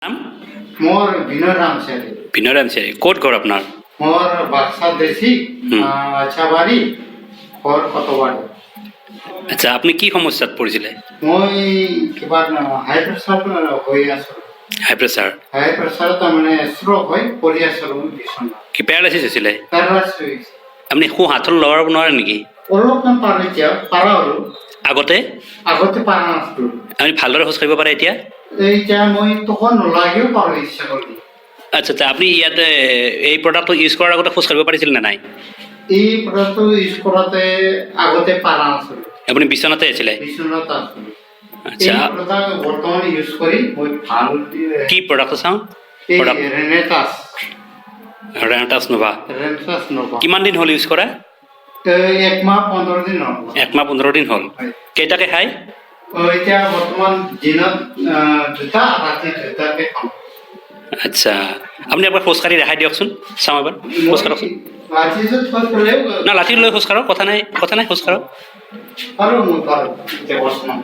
নাম মোৰ বিনৰাম সেন। বিনৰাম চেৰি ক'ত ঘৰ আপোনাৰ? মোৰ বাক্সা দেশি আচ্ছা বাড়ি ঘৰ কত বাড়ি। আচ্ছা, আপুনি কি সমস্যাত পৰিছিলে? মই কিবা হাই প্ৰেসাৰ হয়ে আছো। হাই প্ৰেছাৰ? হাই প্ৰেসাৰ তাৰ মানে স্ট্ৰোক হয় পড়ি আছো বিছনা। কি পেৰালাইচিছ হৈছিলে? প্যাৰালাইসিস হয়েছে। আপুনি সোঁ হাতখন লৰাব নোৱাৰে নেকি? অলপমান পাৰে পাৰা হলো আগতে আগতে পাৰা নাছিল। আপুনি ভালদৰে খোজ কাঢ়িব পাৰে এতিয়া? এইটা মই তখন নলাগেও পাৰো ইচ্ছা কৰলি। আচ্ছা আচ্ছা, আপুনি ইয়াতে এই প্ৰডাক্টটো ইউজ কৰাৰ আগতে খোজ কাঢ়িব পাৰিছিল নে নাই? এই প্রডাক্ট ইউজ করাতে আগতে পারা নাছিল। আপুনি বিচনাতে আছিলে? বিছনাত আছিল। এই আচ্ছা, প্রডাক্ট বর্তমানে ইউজ করি মই ভাল কি প্ৰডাক্ট চাওঁ? এই প্ৰডাক্ট ৰেনেটাস ৰেনাটাছ নোভা। ৰেনেটাস নবা কিমান দিন হ'ল ইউজ কৰা? এক মাহ 15 দিন হ'ল। 1 মাহ 15 দিন হ'ল। হয়। কেইটাকে খায়? এতিয়া বৰ্তমান দিনত দুটা ৰাতি দুটাকে খাওঁ। আচ্ছা, আপুনি এবাৰ খোজকাঢ়ি ৰেহাই দিয়কচোন, চাওঁ এবাৰ খোজ কাঢ়কচোন। ৰাতিটোত খোজ কাঢ়িলেও না, লাঠি লৈ খোজ কাঢ়ক, কথা নাই খোজ কাঢ়ক। পাৰো মই পাৰো এতিয়া বৰ্তমান।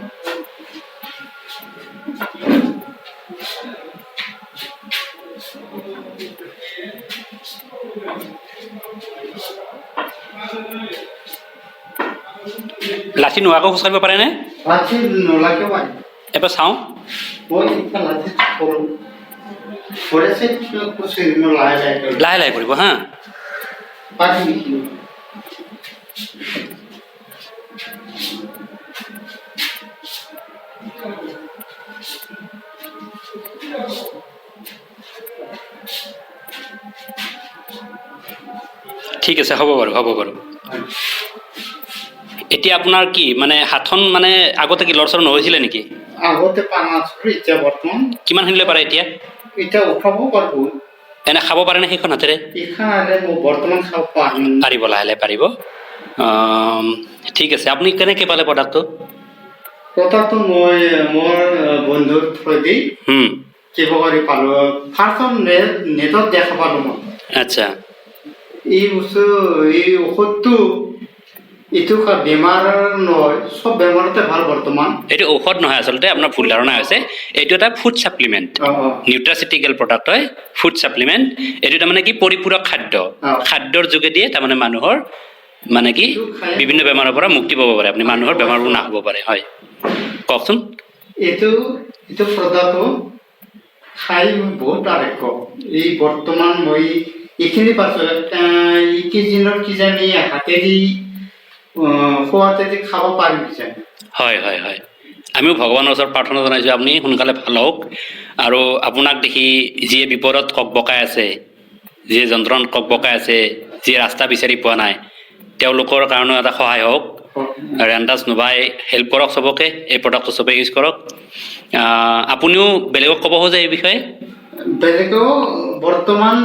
লাঠি নোহোৱাকৈ খোজ কাঢ়িব পাৰেনে? ৰাতি নলাকে পাৰি। এবাৰ চাওঁ। মই এতিয়া ৰাতি কৰোঁ। পৰেছে খোজ কাঢ়িব লাহে লাহে কৰোঁ। লাহে লাহে কৰিব হা। পাৰি নেকি? ঠিক আছে, হ'ব বাৰু। এতিয়া আপোনাৰ কি মানে হাতখন মানে আগতে কি লৰচৰ নহৈছিলে নেকি? আগতে পাৰা নাছিলো, এতিয়া বৰ্তমান কিমানখিনিলৈ পাৰে এতিয়া? এতিয়া উঠাব পাৰবো। এনে খাব পাৰেনে সেইখন হাতেৰে? এইখানে মই বৰ্তমান খাব পাৰিম। পাৰিব, লাহে লাহে পাৰিব। ঠিক আছে, আপুনি কেনেকৈ পালে প্ৰডাক্টটো? কথাটো মই মোৰ বন্ধুৰ থ্ৰুদি হুম, কিবা কৰি পালো। ফাৰ্ষ্টত নেটত দেখা পালো মই আচ্ছা। এই বস্তু এই ঔষধটো এইটো বেমাৰ নহয়, চব বেমাৰতে ভাল বৰ্তমান। এইটো ঔষধ নহয়, আচলতে আপোনাৰ ভুল ধাৰণা হৈছে। এইটো এটা ফুড ছাপ্লিমেণ্ট, নিউট্ৰাচিউটিকেল প্ৰডাক্ট হয়, ফুড ছাপ্লিমেণ্ট। এইটো তাৰমানে কি পৰিপূৰক খাদ্য। খাদ্যৰ যোগেদিয়ে তাৰমানে মানুহৰ মানে কি বিভিন্ন বেমাৰৰ পৰা মুক্তি পাব পাৰে, আপুনি মানুহৰ বেমাৰবোৰ নাখাব পাৰে। হয়, কওকচোন। এইটো প্ৰডাক্টটো খাই মই বহুত আৰোগ্য। এই বৰ্তমান মই এইখিনি পাইছো। এইকেইদিনত কিজানি হাতেদি খোৱাতেদি খাব পাৰিম কিজানি। হয়, আমিও ভগৱানৰ ওচৰত প্ৰাৰ্থনা জনাইছোঁ আপুনি সোনকালে ভাল হওক। আৰু আপোনাক দেখি যিয়ে বিপদত ককবকাই আছে, যিয়ে যন্ত্ৰণাত ককবকাই আছে, যিয়ে ৰাস্তা বিচাৰি পোৱা নাই, তেওঁলোকৰ কাৰণেও এটা সহায় হওক। ৰেনাটাছ নোভাই হেল্প কৰক চবকে, এই প্ৰডাক্টটো চবে ইউজ কৰক। আপুনিও বেলেগক ক'ব খোজে এই বিষয়ে? বেলেগেও বৰ্তমান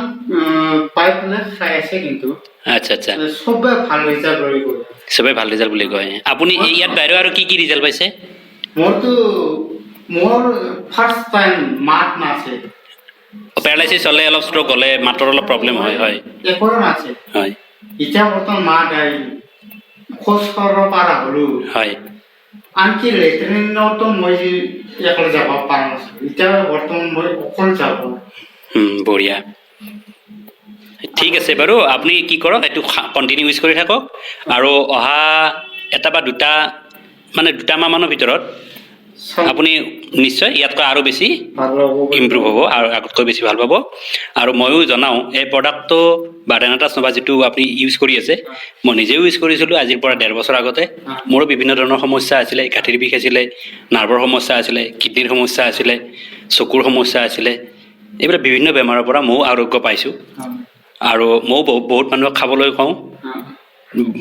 পাই পেলাই খাই আছে, কিন্তু আচ্ছা আচ্ছা, চবে ভাল ৰিজাল্ট লৈ গ'ল। চবেই ভাল ৰিজাল্ট বুলি কয়। আপুনি ইয়াত বাহিৰেও আৰু কি ৰিজাল্ট পাইছে? মোৰ ফাৰ্ষ্ট টাইম মাত নাছে। পেৰালাইচিছ হ'লে, অলপ ষ্ট্ৰক হ'লে মাতৰ অলপ প্ৰব্লেম হয়। একোৰে নাছে। হয় এতিয়া বৰ্তমান মাত আহিল, খোজ কাঢ়িব পৰা হ'লো। হয়, আনকি লেট্ৰিনতো মই অকলে যাব পৰা নাছিলো। এতিয়া বৰ্তমান মই অকলে যাব। বঢ়িয়া। ঠিক আছে বাৰু, আপুনি কি কৰক, এইটো কণ্টিনিউ ইউজ কৰি থাকক। আৰু অহা এটা বা দুটা মাহমানৰ ভিতৰত আপুনি নিশ্চয় ইয়াতকৈ আৰু বেছি ইম্প্ৰুভ হ'ব আৰু আগতকৈ বেছি ভাল পাব। আৰু ময়ো জনাওঁ, এই প্ৰডাক্টটো বা ৰেনাটাছ নোভা যিটো আপুনি ইউজ কৰি আছে, মই নিজেও ইউজ কৰিছিলোঁ আজিৰ পৰা 1.5 বছৰ আগতে। মোৰো বিভিন্ন ধৰণৰ সমস্যা আছিলে, গাঁঠিৰ বিষ আছিলে, নাৰ্ভৰ সমস্যা আছিলে, কিডনীৰ সমস্যা আছিলে, চকুৰ সমস্যা আছিলে। এইবিলাক বিভিন্ন বেমাৰৰ পৰা ময়ো আৰোগ্য পাইছোঁ। আৰু ময়ো বহুত মানুহক খাবলৈ কওঁ।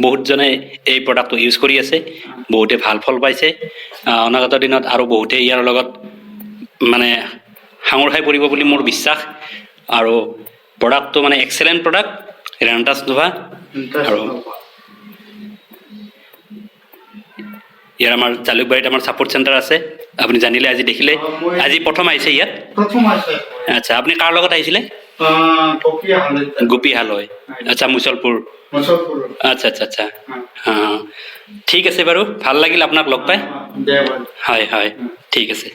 বহুতজনে এই প্ৰডাক্টটো ইউজ কৰি আছে, বহুতে ভাল ফল পাইছে। অনাগত দিনত আৰু বহুতে ইয়াৰ লগত মানে সাঙুৰ খাই পৰিব বুলি মোৰ বিশ্বাস। আৰু প্ৰডাক্টটো মানে এক্সেলেণ্ট প্ৰডাক্ট, ৰেনাটাছ নোভা। আৰু ইয়াৰ আমাৰ জালুকবাৰীত আমাৰ ছাপোৰ্ট চেণ্টাৰ আছে, আপুনি জানিলে, আজি দেখিলে। আজি প্ৰথম আহিছে ইয়াত? আচ্ছা, আপুনি কাৰ লগত আহিছিলে? গোপী হালৈ। আচ্ছা, মুছলপুৰ। আচ্ছা। ঠিক আছে বাৰু, ভাল লাগিল আপোনাক লগ পাই। হয়, ঠিক আছে।